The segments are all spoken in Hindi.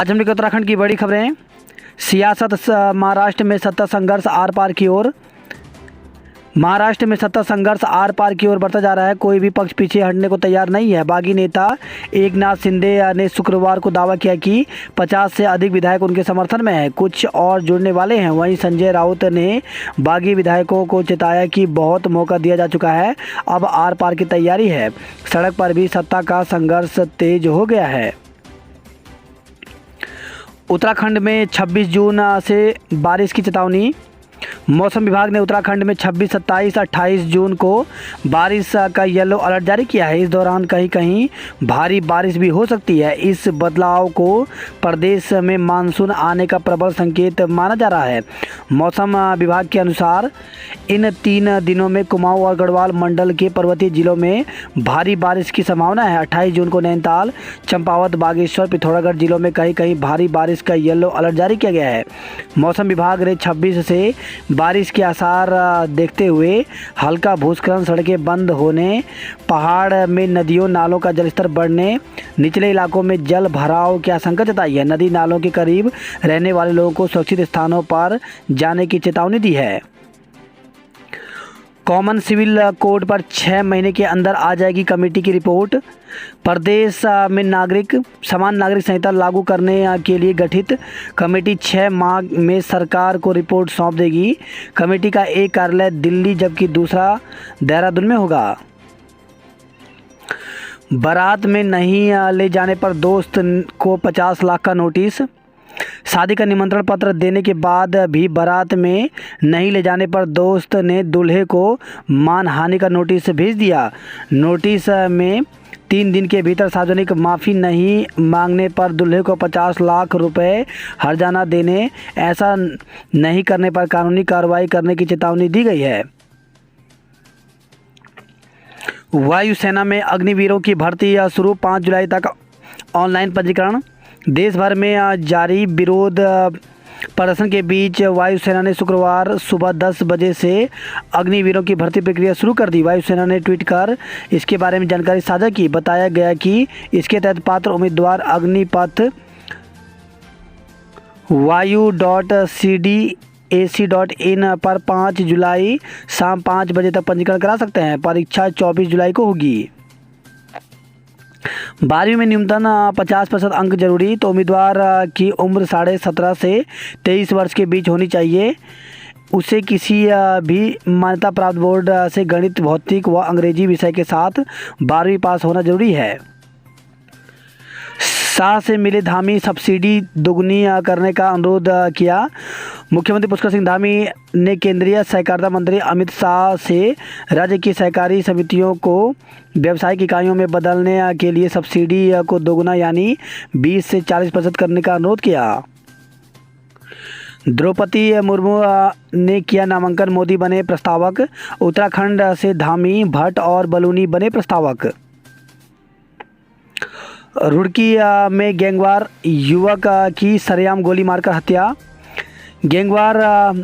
आज हम लोग उत्तराखंड की बड़ी खबरें। सियासत महाराष्ट्र में सत्ता संघर्ष आर पार की ओर। महाराष्ट्र में सत्ता संघर्ष आर पार की ओर बढ़ता जा रहा है। कोई भी पक्ष पीछे हटने को तैयार नहीं है। बागी नेता एकनाथ शिंदे ने शुक्रवार को दावा किया कि 50 से अधिक विधायक उनके समर्थन में हैं। कुछ और जुड़ने वाले हैं। वहीं संजय राउत ने बागी विधायकों को चेताया कि बहुत मौका दिया जा चुका है, अब आर पार की तैयारी है। सड़क पर भी सत्ता का संघर्ष तेज हो गया है। उत्तराखंड में 26 जून से बारिश की चेतावनी। मौसम विभाग ने उत्तराखंड में 26, 27, 28 जून को बारिश का येलो अलर्ट जारी किया है। इस दौरान कहीं कहीं भारी बारिश भी हो सकती है। इस बदलाव को प्रदेश में मानसून आने का प्रबल संकेत माना जा रहा है। मौसम विभाग के अनुसार इन 3 दिनों में कुमाऊं और गढ़वाल मंडल के पर्वतीय जिलों में भारी बारिश की संभावना है। 28 जून को नैनीताल, चंपावत, बागेश्वर, पिथौरागढ़ जिलों में कहीं कहीं भारी बारिश का येलो अलर्ट जारी किया गया है। मौसम विभाग ने 26 से बारिश के आसार देखते हुए हल्का भूस्खलन, सड़कें बंद होने, पहाड़ में नदियों नालों का जलस्तर बढ़ने, निचले इलाकों में जल भराव की आशंका जताई है। नदी नालों के करीब रहने वाले लोगों को सुरक्षित स्थानों पर जाने की चेतावनी दी है। कॉमन सिविल कोड पर 6 महीने के अंदर आ जाएगी कमेटी की रिपोर्ट। प्रदेश में समान नागरिक संहिता लागू करने के लिए गठित कमेटी 6 माह में सरकार को रिपोर्ट सौंप देगी। कमेटी का एक कार्यालय दिल्ली जबकि दूसरा देहरादून में होगा। बारात में नहीं ले जाने पर दोस्त को 50 लाख का नोटिस। शादी का निमंत्रण पत्र देने के बाद भी बारात में नहीं ले जाने पर दोस्त ने दूल्हे को मानहानि का नोटिस भेज दिया। नोटिस में 3 दिन के भीतर सार्वजनिक माफ़ी नहीं मांगने पर दूल्हे को 50 लाख रुपए हर्जाना देने, ऐसा नहीं करने पर कानूनी कार्रवाई करने की चेतावनी दी गई है। वायुसेना में अग्निवीरों की भर्ती शुरू, 5 जुलाई तक ऑनलाइन पंजीकरण। देश भर में जारी विरोध प्रदर्शन के बीच वायुसेना ने शुक्रवार सुबह 10 बजे से अग्निवीरों की भर्ती प्रक्रिया शुरू कर दी। वायुसेना ने ट्वीट कर इसके बारे में जानकारी साझा की। बताया गया कि इसके तहत पात्र उम्मीदवार अग्निपथ vayu.cdac.in पर 5 जुलाई शाम 5 बजे तक पंजीकरण करा सकते हैं। परीक्षा 24 जुलाई को होगी। 12वीं में न्यूनतम 50% अंक जरूरी। तो उम्मीदवार की उम्र 17.5 से 23 वर्ष के बीच होनी चाहिए। उसे किसी भी मान्यता प्राप्त बोर्ड से गणित, भौतिक व अंग्रेजी विषय के साथ 12वीं पास होना जरूरी है। शाह से मिले धामी, सब्सिडी दोगुनी करने का अनुरोध किया। मुख्यमंत्री पुष्कर सिंह धामी ने केंद्रीय सहकारिता मंत्री अमित शाह से राज्य की सहकारी समितियों को व्यावसायिक इकाइयों में बदलने के लिए सब्सिडी को दोगुना यानी 20 से 40% करने का अनुरोध किया। द्रौपदी मुर्मू ने किया नामांकन, मोदी बने प्रस्तावक। उत्तराखंड से धामी, भट्ट और बलूनी बने प्रस्तावक। रुड़की में गैंगवार युवक की सरेआम गोली मारकर हत्या। गैंगवार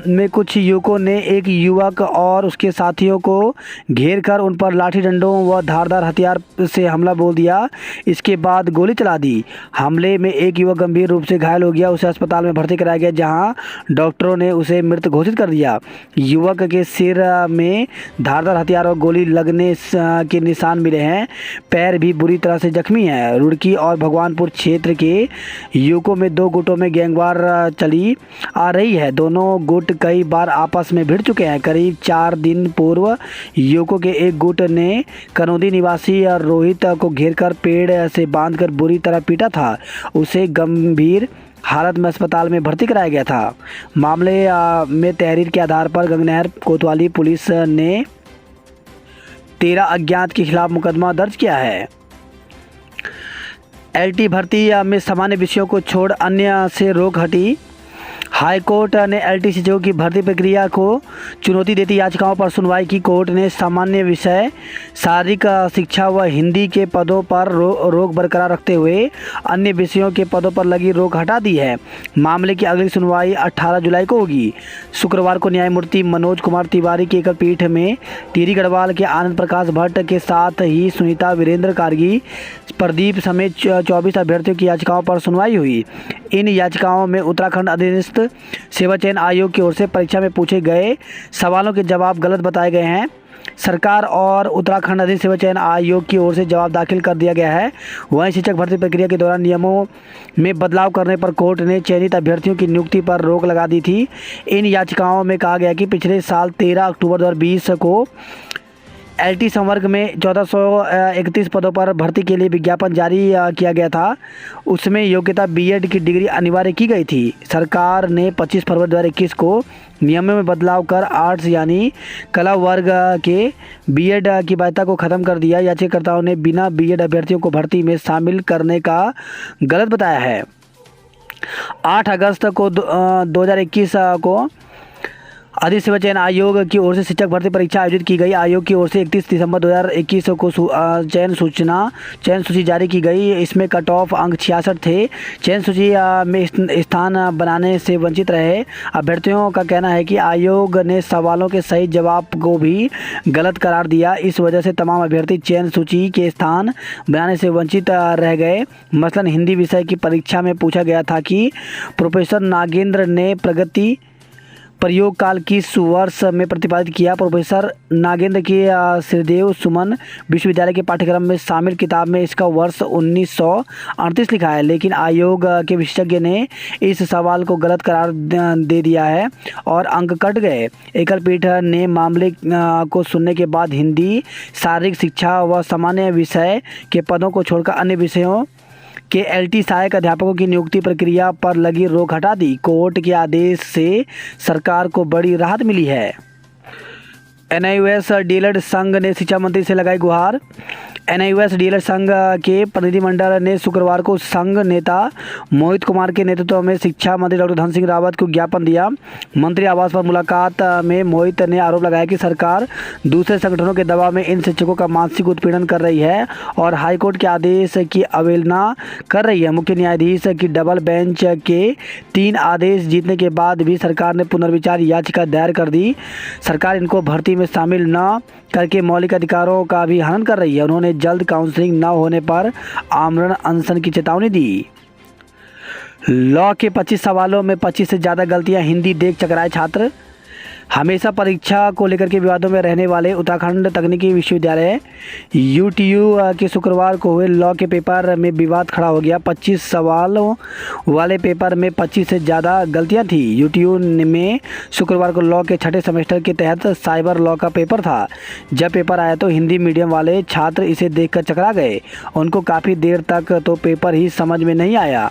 में कुछ युवकों ने एक युवक और उसके साथियों को घेर कर उन पर लाठी डंडों व धारदार हथियार से हमला बोल दिया। इसके बाद गोली चला दी। हमले में एक युवक गंभीर रूप से घायल हो गया। उसे अस्पताल में भर्ती कराया गया, जहां डॉक्टरों ने उसे मृत घोषित कर दिया। युवक के सिर में धारदार हथियार और गोली लगने के निशान मिले हैं। पैर भी बुरी तरह से जख्मी है। रुड़की और भगवानपुर क्षेत्र के युवकों में 2 गुटों में गैंगवार चली आ रही है। दोनों गुट कई बार आपस में भिड़ चुके हैं। करीब 4 दिन पूर्व युवकों के एक गुट ने कनौदी निवासी रोहित को घेरकर पेड़ से बांधकर बुरी तरह पीटा था। उसे गंभीर हालत में अस्पताल में भर्ती कराया गया था। मामले में तहरीर के आधार पर गंगनहर कोतवाली पुलिस ने 13 अज्ञात के खिलाफ मुकदमा दर्ज किया है। LT भर्ती में सामान्य विषयों को छोड़ अन्य से रोक हटी। हाई कोर्ट ने एलटी शिक्षकों की भर्ती प्रक्रिया को चुनौती देती याचिकाओं पर सुनवाई की। कोर्ट ने सामान्य विषय शारीरिक शिक्षा व हिंदी के पदों पर रोक बरकरार रखते हुए अन्य विषयों के पदों पर लगी रोक हटा दी है। मामले की अगली सुनवाई 18 जुलाई को होगी। शुक्रवार को न्यायमूर्ति मनोज कुमार तिवारी की एकल पीठ में टिहरी गढ़वाल के आनंद प्रकाश भट्ट के साथ ही सुनीता वीरेंद्र कारगी, प्रदीप समेत 24 अभ्यर्थियों की याचिकाओं पर सुनवाई हुई। इन याचिकाओं में उत्तराखंड अधीनस्थ सेवा चयन आयोग की ओर से परीक्षा में पूछे गए सवालों के जवाब गलत बताए गए हैं। सरकार और उत्तराखंड अधीन सेवा चयन आयोग की ओर से जवाब दाखिल कर दिया गया है। वहीं शिक्षक भर्ती प्रक्रिया के दौरान नियमों में बदलाव करने पर कोर्ट ने चयनित अभ्यर्थियों की नियुक्ति पर रोक लगा दी थी। इन याचिकाओं में कहा गया कि पिछले साल 13 अक्टूबर 2020 को एलटी संवर्ग में 1431 पदों पर भर्ती के लिए विज्ञापन जारी किया गया था। उसमें योग्यता बीएड की डिग्री अनिवार्य की गई थी। सरकार ने 25 फरवरी 2021 को नियमों में बदलाव कर आर्ट्स यानी कला वर्ग के बीएड की वैधता को ख़त्म कर दिया। याचिकाकर्ताओं ने बिना बीएड अभ्यर्थियों को भर्ती में शामिल करने का गलत बताया है। 8 अगस्त को 2021 को अधिक सेवा चयन आयोग की ओर से शिक्षक भर्ती परीक्षा आयोजित की गई। आयोग की ओर से 31 दिसंबर 2021 को चयन सूची जारी की गई। इसमें कट ऑफ अंक 66 थे। चयन सूची में स्थान बनाने से वंचित रहे अभ्यर्थियों का कहना है कि आयोग ने सवालों के सही जवाब को भी गलत करार दिया। इस वजह से तमाम अभ्यर्थी चयन सूची के स्थान बनाने से वंचित रह गए। मसलन हिंदी विषय की परीक्षा में पूछा गया था कि प्रोफेसर नागेंद्र ने प्रगति प्रयोग काल किस वर्ष में प्रतिपादित किया। प्रोफेसर नागेंद्र की श्रीदेव सुमन विश्वविद्यालय के पाठ्यक्रम में शामिल किताब में इसका वर्ष 1938 लिखा है, लेकिन आयोग के विशेषज्ञ ने इस सवाल को गलत करार दे दिया है और अंक कट गए। एकल पीठ ने मामले को सुनने के बाद हिंदी, शारीरिक शिक्षा व सामान्य विषय के पदों को छोड़कर अन्य विषयों के एलटी सहायक अध्यापकों की नियुक्ति प्रक्रिया पर लगी रोक हटा दी। कोर्ट के आदेश से सरकार को बड़ी राहत मिली है। एनआईयूएस डीएलएड संघ ने शिक्षा मंत्री से लगाई गुहार। एनआईयूएस डीएलएड संघ के प्रतिनिधिमंडल ने शुक्रवार को संघ नेता मोहित कुमार के नेतृत्व में शिक्षा मंत्री डॉक्टर धन सिंह रावत को ज्ञापन दिया। मंत्री आवास पर मुलाकात में मोहित ने आरोप लगाया कि सरकार दूसरे संगठनों के दबाव में इन शिक्षकों का मानसिक उत्पीड़न कर रही है और हाईकोर्ट के आदेश की अवहेलना कर रही है। मुख्य न्यायाधीश की डबल बेंच के 3 आदेश जीतने के बाद भी सरकार ने पुनर्विचार याचिका दायर कर दी। सरकार इनको भर्ती में शामिल न करके मौलिक अधिकारों का भी हनन कर रही है। उन्होंने जल्द काउंसलिंग न होने पर आमरण अनशन की चेतावनी दी। लॉ के 25 सवालों में 25 से ज़्यादा गलतियां, हिंदी देख चकराए छात्र। हमेशा परीक्षा को लेकर के विवादों में रहने वाले उत्तराखंड तकनीकी विश्वविद्यालय यूटीयू के शुक्रवार को हुए लॉ के पेपर में विवाद खड़ा हो गया। 25 सवालों वाले पेपर में 25 से ज़्यादा गलतियां थी। यूटीयू में शुक्रवार को लॉ के 6ठे सेमेस्टर के तहत साइबर लॉ का पेपर था। जब पेपर आया तो हिंदी मीडियम वाले छात्र इसे देखकर चकरा गए। उनको काफ़ी देर तक तो पेपर ही समझ में नहीं आया।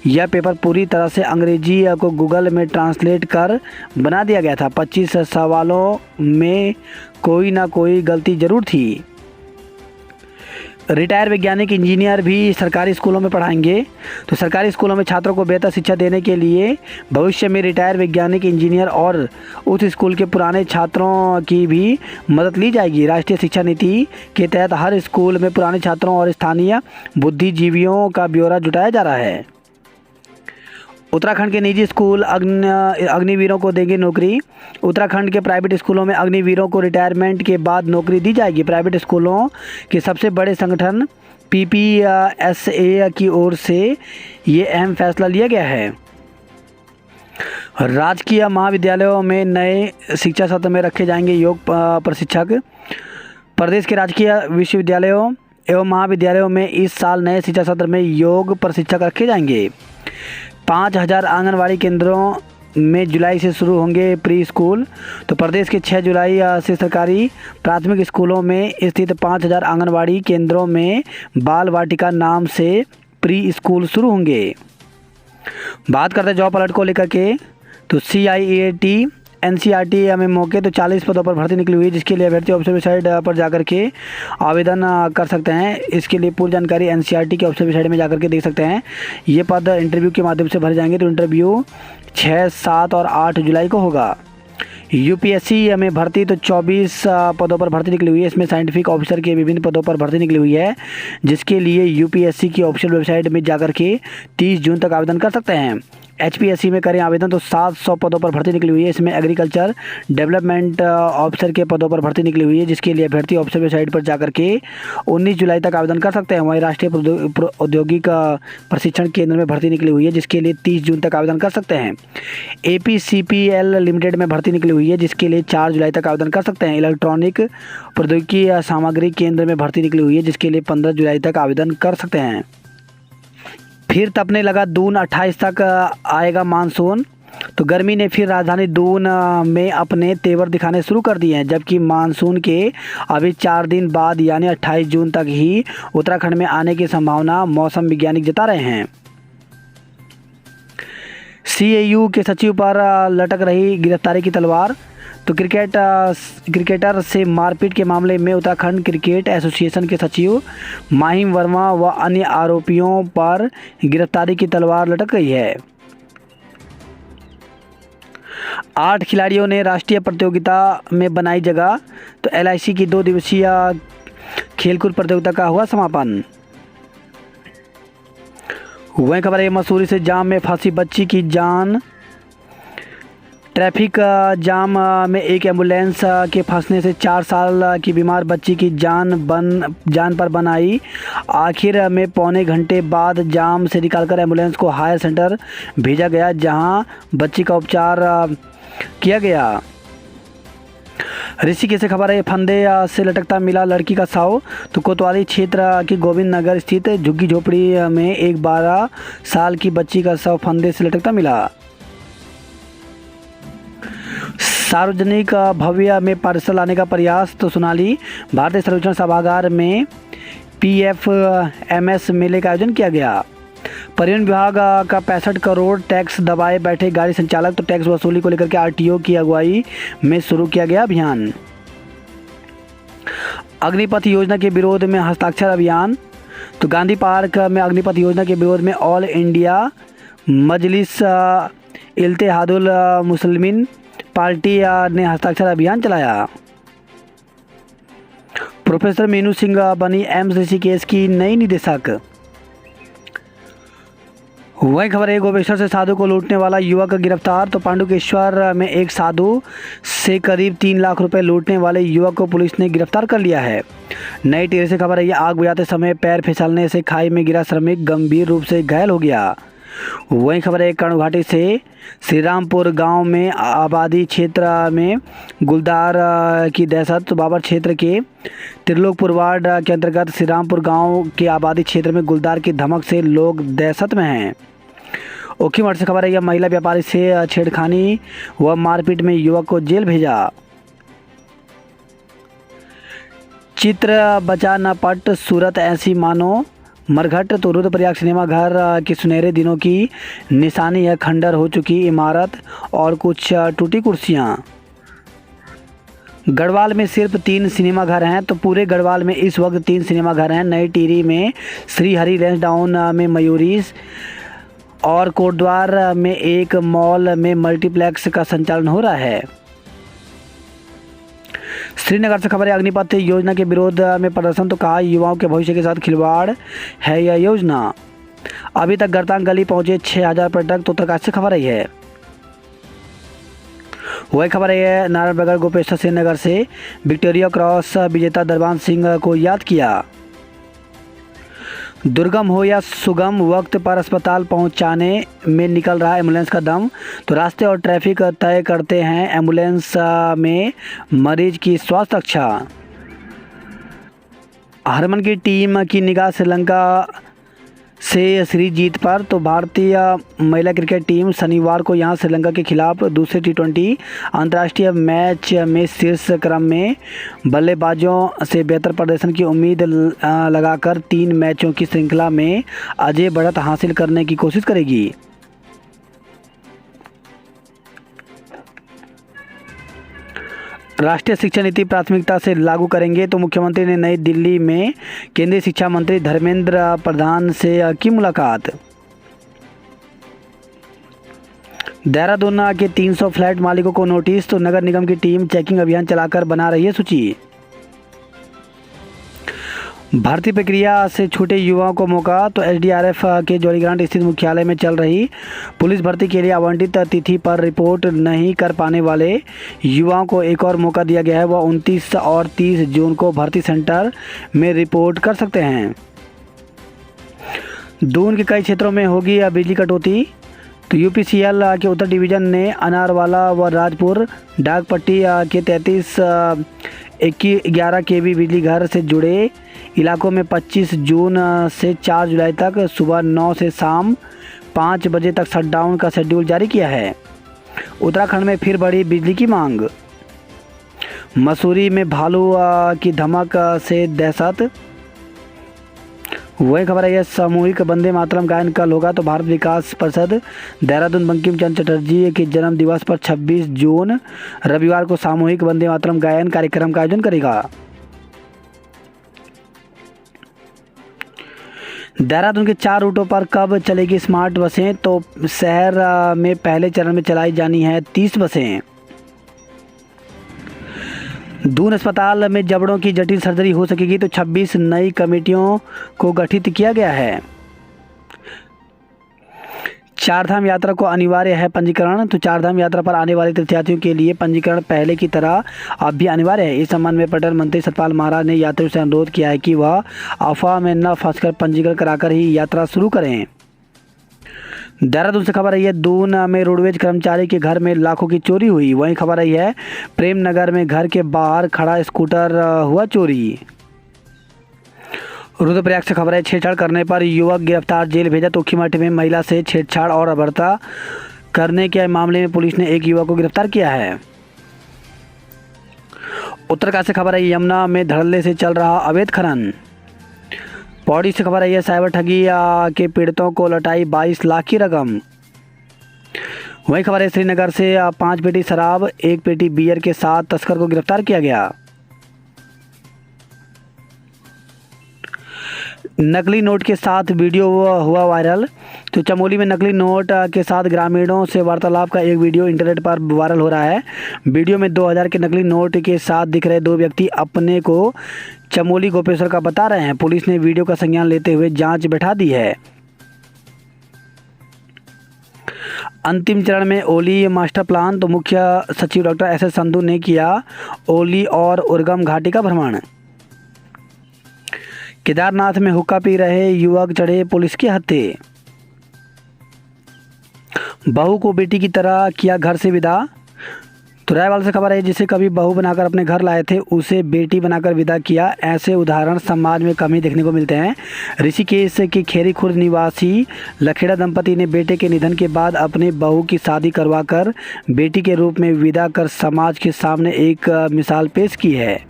यह पेपर पूरी तरह से अंग्रेजी को गूगल में ट्रांसलेट कर बना दिया गया था। 25 सवालों में कोई ना कोई गलती ज़रूर थी। रिटायर वैज्ञानिक इंजीनियर भी सरकारी स्कूलों में पढ़ाएंगे। तो सरकारी स्कूलों में छात्रों को बेहतर शिक्षा देने के लिए भविष्य में रिटायर वैज्ञानिक इंजीनियर और उस स्कूल के पुराने छात्रों की भी मदद ली जाएगी। राष्ट्रीय शिक्षा नीति के तहत हर स्कूल में पुराने छात्रों और स्थानीय बुद्धिजीवियों का ब्यौरा जुटाया जा रहा है। उत्तराखंड के निजी स्कूल अग्निवीरों को देंगे नौकरी। उत्तराखंड के प्राइवेट स्कूलों में अग्निवीरों को रिटायरमेंट के बाद नौकरी दी जाएगी। प्राइवेट स्कूलों के सबसे बड़े संगठन पीपीएसए की ओर से ये अहम फैसला लिया गया है। राजकीय महाविद्यालयों में नए शिक्षा सत्र में रखे जाएंगे योग प्रशिक्षक। प्रदेश के राजकीय विश्वविद्यालयों एवं महाविद्यालयों में इस साल नए शिक्षा सत्र में योग प्रशिक्षक रखे जाएंगे। 5000 आंगनवाड़ी केंद्रों में जुलाई से शुरू होंगे प्री स्कूल। तो प्रदेश के 6 जुलाई से सरकारी प्राथमिक स्कूलों में स्थित 5000 आंगनवाड़ी केंद्रों में बाल वाटिका नाम से प्री स्कूल शुरू होंगे। बात करते हैं जॉब अलर्ट को लेकर के। तो CIET एनसीईआरटी में मौके तो 40 पदों पर भर्ती निकली हुई है, जिसके लिए अभ्यर्थी ऑफिशियल वेबसाइट पर जाकर के आवेदन कर सकते हैं। इसके लिए पूरी जानकारी एनसीईआरटी के ऑफिशियल वेबसाइट में जाकर के देख सकते हैं। ये पद इंटरव्यू के माध्यम से भरे जाएंगे। तो इंटरव्यू 6, 7 और 8 जुलाई को होगा। यूपीएससी में भर्ती तो 24 पदों पर भर्ती निकली हुई है। इसमें साइंटिफिक ऑफिसर के विभिन्न पदों पर भर्ती निकली हुई है, जिसके लिए यूपीएससी की ऑफिशियल वेबसाइट में जाकर के 30 जून तक आवेदन कर सकते हैं। एचपीएससी में करें आवेदन तो 700 पदों पर भर्ती निकली हुई है। इसमें एग्रीकल्चर डेवलपमेंट ऑफिसर के पदों पर भर्ती निकली हुई है, जिसके लिए अभ्यर्थी ऑफिशियल वेबसाइट पर जाकर के 19 जुलाई तक आवेदन कर सकते हैं। वहीं राष्ट्रीय औद्योगिक प्रशिक्षण केंद्र में भर्ती निकली हुई है, जिसके लिए 30 जून तक आवेदन कर सकते हैं। एपीसीपीएल लिमिटेड में भर्ती निकली हुई है, जिसके लिए 4 जुलाई तक आवेदन कर सकते हैं। इलेक्ट्रॉनिक प्रौद्योगिकी सामग्री केंद्र में भर्ती निकली हुई है, जिसके लिए 15 जुलाई तक आवेदन कर सकते हैं। फिर तपने लगा दून, 28 तक आएगा मानसून। तो गर्मी ने फिर राजधानी दून में अपने तेवर दिखाने शुरू कर दिए हैं, जबकि मानसून के अभी 4 दिन बाद यानी 28 जून तक ही उत्तराखंड में आने की संभावना मौसम वैज्ञानिक जता रहे हैं। सीएयू के सचिव पर लटक रही गिरफ्तारी की तलवार। तो क्रिकेटर से मारपीट के मामले में उत्तराखंड क्रिकेट एसोसिएशन के सचिव माहिम वर्मा व अन्य आरोपियों पर गिरफ्तारी की तलवार लटक गई है। 8 खिलाड़ियों ने राष्ट्रीय प्रतियोगिता में बनाई जगह। तो एलआईसी की 2 दिवसीय खेलकूद प्रतियोगिता का हुआ समापन। वहीं खबर है मसूरी से जाम में फंसी बच्ची की जान। ट्रैफिक जाम में एक एम्बुलेंस के फंसने से 4 साल की बीमार बच्ची की जान पर बन आई। आखिर में पौने घंटे बाद जाम से निकालकर एम्बुलेंस को हायर सेंटर भेजा गया, जहां बच्ची का उपचार किया गया। ऋषिकेश से खबर है फंदे से लटकता मिला लड़की का शव। तो कोतवाली क्षेत्र की गोविंद नगर स्थित झुग्गी झोपड़ी में एक 12 साल की बच्ची का शव फंदे से लटकता मिला। सार्वजनिक भव्य में पार्सल लाने का प्रयास। तो सोनाली भारतीय सर्वेक्षण सभागार में पीएफएमएस मेले का आयोजन किया गया। परिवहन विभाग का 65 करोड़ टैक्स दबाए बैठे गाड़ी संचालक। तो टैक्स वसूली को लेकर के आरटीओ की अगुवाई में शुरू किया गया अभियान। अग्निपथ योजना के विरोध में हस्ताक्षर अभियान। तो गांधी पार्क में अग्निपथ योजना के विरोध में ऑल इंडिया मजलिस इत्तेहादुल मुस्लिमीन पार्टी ने हस्ताक्षर अभियान चलाया। प्रोफेसर मीनू सिंह बनी एम्स ऋषिकेश की नई निदेशक। वही खबर है गोपेश्वर से साधु को लूटने वाला युवक गिरफ्तार। तो पांडुकेश्वर में एक साधु से करीब 3 लाख रुपए लूटने वाले युवक को पुलिस ने गिरफ्तार कर लिया है। नई टिहरी से खबर है ये आग बुझाते समय पैर फिसलने से खाई में गिरा श्रमिक गंभीर रूप से घायल हो गया। वही खबर है कर्ण घाटी से श्रीरामपुर गांव में आबादी क्षेत्र में गुलदार की दहशत। तो बाबर क्षेत्र के त्रिलोकपुर वार्ड के अंतर्गत श्रीरामपुर गांव के आबादी क्षेत्र में गुलदार की धमक से लोग दहशत में हैं। ओखीमठ से खबर है यह महिला व्यापारी से छेड़खानी व मारपीट में युवक को जेल भेजा। चित्र बचा न पट सूरत ऐसी मानो मरघट। तो रुद्रप्रयाग सिनेमा घर के सुनहरे दिनों की निशानी है खंडर हो चुकी इमारत और कुछ टूटी कुर्सियां। गढ़वाल में सिर्फ 3 सिनेमा घर हैं। तो पूरे गढ़वाल में इस वक्त 3 सिनेमा घर हैं। नई टिहरी में श्री हरि रेंज डाउन में मयूरीज और कोटद्वार में एक मॉल में मल्टीप्लेक्स का संचालन हो रहा है। श्रीनगर से खबर है अग्निपथ योजना के विरोध में प्रदर्शन। तो कहा युवाओं के भविष्य के साथ खिलवाड़ है यह योजना। अभी तक गरतांग गली पहुंचे 6000 पर्यटक। तो उत्तरकाशी से खबर आई है। वही खबर है नारायणनगर गोपेश्वर श्रीनगर से विक्टोरिया क्रॉस विजेता दरबान सिंह को याद किया। दुर्गम हो या सुगम वक्त पर अस्पताल पहुंचाने में निकल रहा एम्बुलेंस का दम। तो रास्ते और ट्रैफिक तय करते हैं एम्बुलेंस में मरीज की स्वास्थ्य रक्षा। हरमन की टीम की निगाह श्रीलंका से सीरीज जीत पर। तो भारतीय महिला क्रिकेट टीम शनिवार को यहां श्रीलंका के खिलाफ दूसरे T20 अंतर्राष्ट्रीय मैच में शीर्ष क्रम में बल्लेबाजों से बेहतर प्रदर्शन की उम्मीद लगाकर 3 मैचों की श्रृंखला में अजय बढ़त हासिल करने की कोशिश करेगी। राष्ट्रीय शिक्षा नीति प्राथमिकता से लागू करेंगे। तो मुख्यमंत्री ने नई दिल्ली में केंद्रीय शिक्षा मंत्री धर्मेंद्र प्रधान से की मुलाकात। देहरादून के 300 फ्लैट मालिकों को नोटिस। तो नगर निगम की टीम चेकिंग अभियान चलाकर बना रही है सूची। भर्ती प्रक्रिया से छूटे युवाओं को मौका। तो एसडीआरएफ के जौलीग्रांट स्थित मुख्यालय में चल रही पुलिस भर्ती के लिए आवंटित तिथि पर रिपोर्ट नहीं कर पाने वाले युवाओं को एक और मौका दिया गया है। वह 29 और 30 जून को भर्ती सेंटर में रिपोर्ट कर सकते हैं। दून के कई क्षेत्रों में होगी बिजली कटौती। तो यूपीसीएल के उत्तर डिवीज़न ने अनारवाला व राजपुर डाक पट्टी के 33 11 केवी बिजली घर से जुड़े इलाकों में 25 जून से 4 जुलाई तक सुबह 9 से शाम 5 बजे तक शटडाउन का शेड्यूल जारी किया है। उत्तराखंड में फिर बढ़ी बिजली की मांग। मसूरी में भालू की धमक से दहशत। वही खबर है यह सामूहिक वंदे मातरम गायन कल होगा। तो भारत विकास परिषद देहरादून बंकिम चंद्र चटर्जी के जन्म दिवस पर 26 जून रविवार को सामूहिक वंदे मातरम गायन कार्यक्रम का आयोजन करेगा। देहरादून के 4 रूटों पर कब चलेगी स्मार्ट बसें। तो शहर में पहले चरण में चलाई जानी है 30 बसें। दून अस्पताल में जबड़ों की जटिल सर्जरी हो सकेगी। तो 26 नई कमेटियों को गठित किया गया है। चारधाम यात्रा को अनिवार्य है पंजीकरण। तो चारधाम यात्रा पर आने वाले तीर्थयात्रियों के लिए पंजीकरण पहले की तरह अब भी अनिवार्य है। इस संबंध में पर्यटन मंत्री सतपाल महाराज ने यात्रियों से अनुरोध किया है कि वह अफवाह में न फंसकर पंजीकरण कराकर ही यात्रा शुरू करें। देहरादून से खबर रही है दून में रोडवेज कर्मचारी के घर में लाखों की चोरी हुई। वहीं खबर रही है प्रेम नगर में घर के बाहर खड़ा स्कूटर हुआ चोरी। रुद्रप्रयाग से खबर है छेड़छाड़ करने पर युवक गिरफ्तार, जेल भेजा। तो ऊखीमठ में महिला से छेड़छाड़ और अभद्रता करने के मामले में पुलिस ने एक युवक को गिरफ्तार किया है। उत्तरकाशी से खबर है यमुना में धड़ल्ले से चल रहा अवैध खनन। पौड़ी से खबर है साइबर ठगी के पीड़ितों को लौटाई 22 लाख की रकम। वही खबर है श्रीनगर से 5 पेटी शराब 1 पेटी बियर के साथ तस्कर को गिरफ्तार किया गया। नकली नोट के साथ वीडियो हुआ वायरल। तो चमोली में नकली नोट के साथ ग्रामीणों से वार्तालाप का एक वीडियो इंटरनेट पर वायरल हो रहा है। वीडियो में 2000 के नकली नोट के साथ दिख रहे 2 व्यक्ति अपने को चमोली गोपेश्वर का बता रहे हैं। पुलिस ने वीडियो का संज्ञान लेते हुए जांच बैठा दी है। अंतिम चरण में ओली मास्टर प्लान। तो मुख्य सचिव डॉक्टर एस.एस. संधू ने किया ओली और उर्गम घाटी का भ्रमण। केदारनाथ में हुक्का पी रहे युवक चढ़े पुलिस के हत्थे। बहू को बेटी की तरह किया घर से विदा। तो रायवाल से खबर है जिसे कभी बहू बनाकर अपने घर लाए थे उसे बेटी बनाकर विदा किया। ऐसे उदाहरण समाज में कम ही देखने को मिलते हैं। ऋषिकेश के खेरी खुर्द निवासी लखेड़ा दंपति ने बेटे के निधन के बाद अपनी बहू की शादी करवाकर बेटी के रूप में विदा कर समाज के सामने एक मिसाल पेश की है।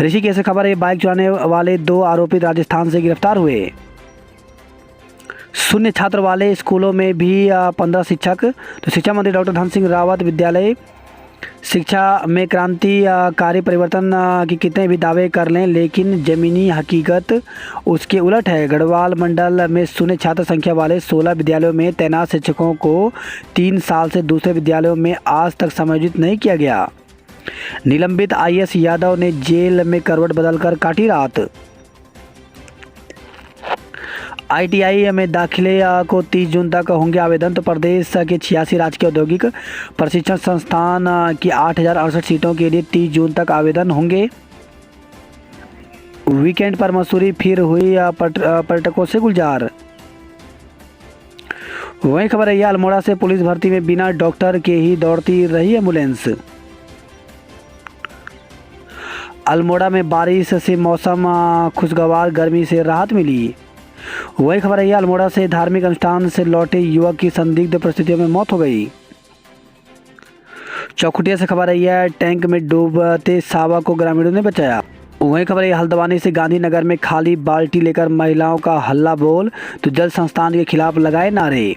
ऋषिकेश से खबर है बाइक चुराने वाले 2 आरोपी राजस्थान से गिरफ्तार हुए। शून्य छात्र वाले स्कूलों में भी 15 शिक्षक। तो शिक्षा मंत्री डॉक्टर धन सिंह रावत विद्यालय शिक्षा में क्रांतिकारी परिवर्तन के कितने भी दावे कर लें लेकिन ज़मीनी हकीकत उसके उलट है। गढ़वाल मंडल में शून्य छात्र संख्या वाले 16 विद्यालयों में तैनात शिक्षकों को 3 साल से दूसरे विद्यालयों में आज तक समायोजित नहीं किया गया। निलंबित आईएएस यादव ने जेल में करवट बदलकर काटी रात। आईटीआई में दाखिले को 30 जून तक होंगे आवेदन। तो प्रदेश के 86 राजकीय औद्योगिक प्रशिक्षण संस्थान की 8068 सीटों के लिए 30 जून तक आवेदन होंगे। वीकेंड पर मसूरी फिर हुई पर्यटकों से गुलजार। वही खबर है अल्मोड़ा से पुलिस भर्ती में बिना डॉक्टर के ही दौड़ती रही एम्बुलेंस। अल्मोड़ा में बारिश से मौसम खुशगवार, गर्मी से राहत मिली। वही खबर है अल्मोड़ा से धार्मिक अनुष्ठान से लौटे युवक की संदिग्ध परिस्थितियों में मौत हो गई। चौखुटिया से खबर है टैंक में डूबते सावा को ग्रामीणों ने बचाया। वही खबर है हल्द्वानी से गांधीनगर में खाली बाल्टी लेकर महिलाओं का हल्ला बोल। तो जल संस्थान के खिलाफ लगाए नारे।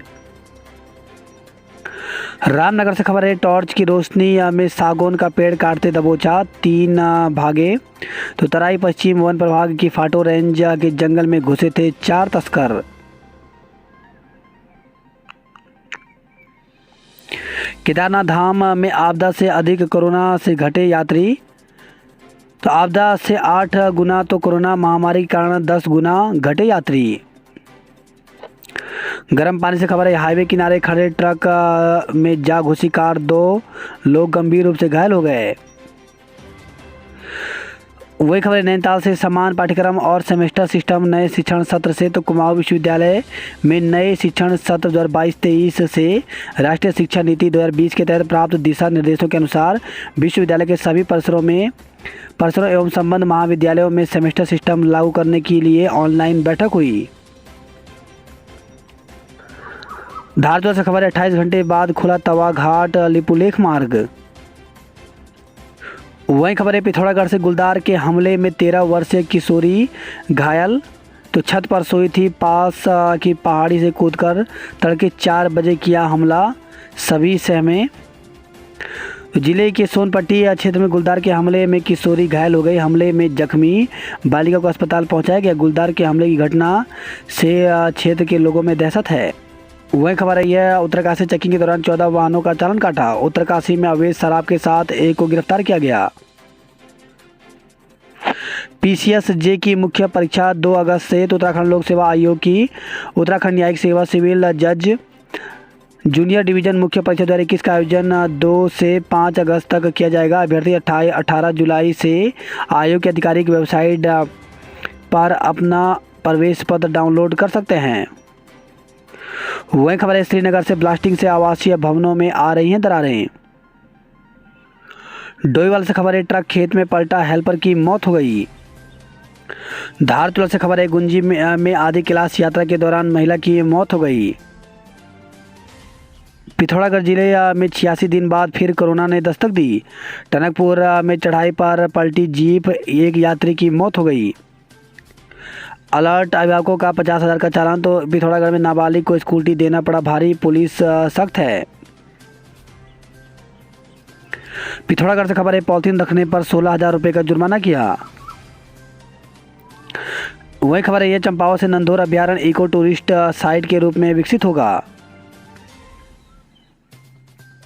रामनगर से खबर है, टॉर्च की रोशनी में सागौन का पेड़ काटते दबोचा, 3 भागे। तो तराई पश्चिम वन प्रभाग की फाटो रेंज के जंगल में घुसे थे 4 तस्कर। केदारनाथ धाम में आपदा से अधिक कोरोना से घटे यात्री। तो आपदा से 8 गुना तो कोरोना महामारी के कारण 10 गुना घटे यात्री। गर्म पानी से खबर है, हाईवे किनारे खड़े ट्रक में जा घुसी कार, 2 लोग गंभीर रूप से घायल हो गए। वही खबर है, नैनीताल से समान पाठ्यक्रम और सेमेस्टर सिस्टम नए शिक्षण सत्र से। तो कुमाऊं विश्वविद्यालय में नए शिक्षण सत्र 2022-23 से राष्ट्रीय शिक्षा नीति 2020 के तहत प्राप्त दिशा निर्देशों के अनुसार विश्वविद्यालय के सभी परिसरों एवं संबद्ध महाविद्यालयों में सेमेस्टर सिस्टम लागू करने के लिए ऑनलाइन बैठक हुई। धारचूला से खबर है, 28 घंटे बाद खुला तवा घाट लिपुलेख मार्ग। वहीं खबर है, पिथौरागढ़ से गुलदार के हमले में 13 वर्षीय किशोरी घायल। तो छत पर सोई थी, पास की पहाड़ी से कूदकर तड़के 4 बजे किया हमला, सभी सहमे। जिले के सोनपट्टी क्षेत्र में गुलदार के हमले में किशोरी घायल हो गई। हमले में जख्मी बालिका को अस्पताल पहुंचाया गया। गुलदार के हमले की घटना से क्षेत्र के लोगों में दहशत है। वही खबर है, यह उत्तरकाशी चेकिंग के दौरान 14 वाहनों का चालान काटा। उत्तरकाशी में अवैध शराब के साथ एक को गिरफ्तार किया गया। पीसीएस जे की मुख्य परीक्षा 2 अगस्त से। तो उत्तराखंड लोक सेवा आयोग की उत्तराखंड न्यायिक सेवा सिविल जज जूनियर डिवीजन मुख्य परीक्षा 2021 का आयोजन 2 से 5 अगस्त तक किया जाएगा। अभ्यर्थी 18 जुलाई से आयोग की आधिकारिक वेबसाइट पर अपना प्रवेश पत्र डाउनलोड कर सकते हैं। वही खबर है, श्रीनगर से ब्लास्टिंग से आवासीय भवनों में आ रही हैं दरारें। डोईवाल से खबर है, ट्रक खेत में पलटा, हेल्पर की मौत हो गई। धारचूला से खबर है, गुंजी में आधी क्लास यात्रा के दौरान महिला की मौत हो गई। पिथौरागढ़ जिले में 86 दिन बाद फिर कोरोना ने दस्तक दी। टनकपुर में चढ़ाई पर पलटी जीप, एक यात्री की मौत हो गई। अलर्ट अभिभावकों का 50,000 का चालान। तो पिथौरागढ़ में नाबालिग को स्कूटी देना पड़ा भारी, पुलिस सख्त है। पिथौरागढ़ से खबर है, पॉलिथीन रखने पर 16,000 रुपये का जुर्माना किया। वही खबर है, यह चंपावत से नंदोर अभ्यारण्य इको टूरिस्ट साइट के रूप में विकसित होगा।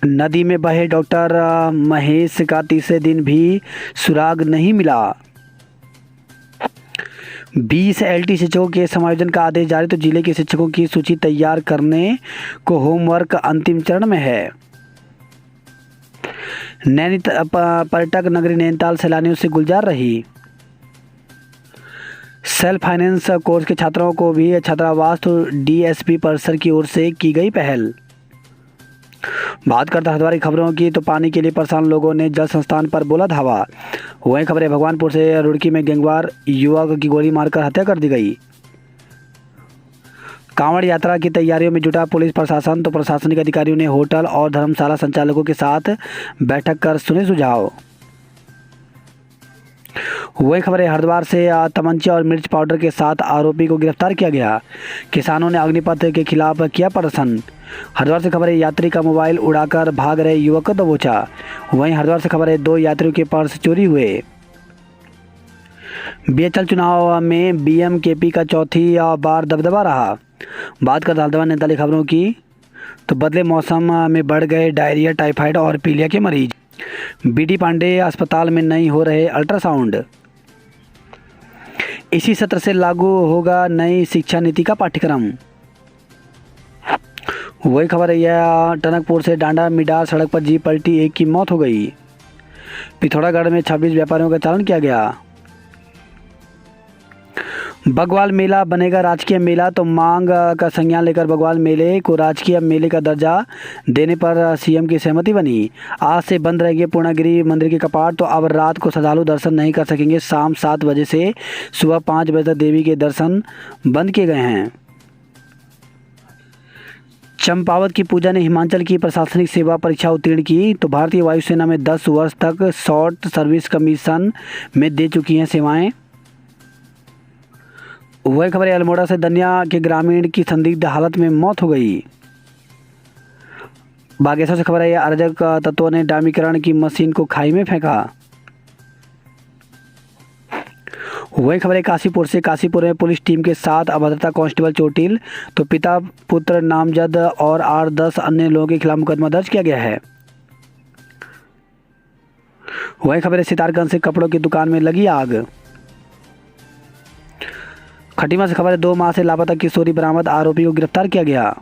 नदी में बहे डॉक्टर महेश का तीसरे दिन भी सुराग नहीं मिला। 20 एलटी शिक्षकों के समायोजन का आदेश जारी। तो जिले के शिक्षकों की सूची तैयार करने को होमवर्क अंतिम चरण में है। पर्यटक नगरी नैनीताल सैलानियों से गुलजार रही। सेल्फ फाइनेंस कोर्स के छात्रों को भी छात्रावास। तो डीएसपी परिसर की ओर से की गई पहल। बात करते हरिद्वार की खबरों की। तो पानी के लिए परेशान लोगों ने जल संस्थान पर बोला धावा। वहीं खबर है, भगवानपुर से रुड़की में गैंगवार युवक की गोली मारकर हत्या कर दी गई। कांवड़ यात्रा की तैयारियों में जुटा पुलिस प्रशासन। तो प्रशासनिक अधिकारियों ने होटल और धर्मशाला संचालकों के साथ बैठक कर सुने सुझाव। वही खबर है, हरिद्वार से तमंचे और मिर्च पाउडर के साथ आरोपी को गिरफ्तार किया गया। किसानों ने अग्निपथ के खिलाफ किया प्रदर्शन। हरिद्वार से खबर है, यात्री का मोबाइल उड़ाकर भाग रहे युवक को दबोचा। वहीं हरिद्वार से खबर है, 2 यात्रियों के पर्स चोरी हुए। बीएचएल चुनाव में बीएमकेपी का चौथी बार दबदबा रहा। बात करते हरिद्वार नैनीताल खबरों की। तो बदले मौसम में बढ़ गए डायरिया, टाइफाइड और पीलिया के मरीज। बीडी पांडे अस्पताल में नहीं हो रहे अल्ट्रासाउंड। इसी सत्र से लागू होगा नई शिक्षा नीति का पाठ्यक्रम। वही खबर है, यह टनकपुर से डांडा मिडार सड़क पर जीप पलटी, एक की मौत हो गई। पिथौरागढ़ में 26 व्यापारियों का चालान किया गया। बगवाल मेला बनेगा राजकीय मेला। तो मांग का संज्ञान लेकर बगवाल मेले को राजकीय मेले का दर्जा देने पर सीएम की सहमति बनी। आज से बंद रहेंगे पूर्णागिरि मंदिर के कपाट। तो अब रात को श्रद्धालु दर्शन नहीं कर सकेंगे। शाम 7 बजे से सुबह 5 बजे तक देवी के दर्शन बंद किए गए हैं। चंपावत की पूजा ने हिमाचल की प्रशासनिक सेवा परीक्षा उत्तीर्ण की। तो भारतीय वायुसेना में 10 वर्ष तक शॉर्ट सर्विस कमीशन में दे चुकी हैं सेवाएं। वही खबर है, अल्मोड़ा से दनिया के ग्रामीण की संदिग्ध हालत में मौत हो गई। बागेश्वर से खबर है, अराजक तत्वों ने डामीकरण की मशीन को खाई में फेंका। वही खबर है काशीपुर से, काशीपुर में पुलिस टीम के साथ अभद्रता कांस्टेबल चोटिल, तो पिता पुत्र नामजद और 8-10 अन्य लोगों के खिलाफ मुकदमा दर्ज किया गया है। वही खबर है सितारगंज से, कपड़ों की दुकान में लगी आग। खटीमा से खबर है 2 माह से लापता किशोरी बरामद, आरोपी को गिरफ्तार किया गया।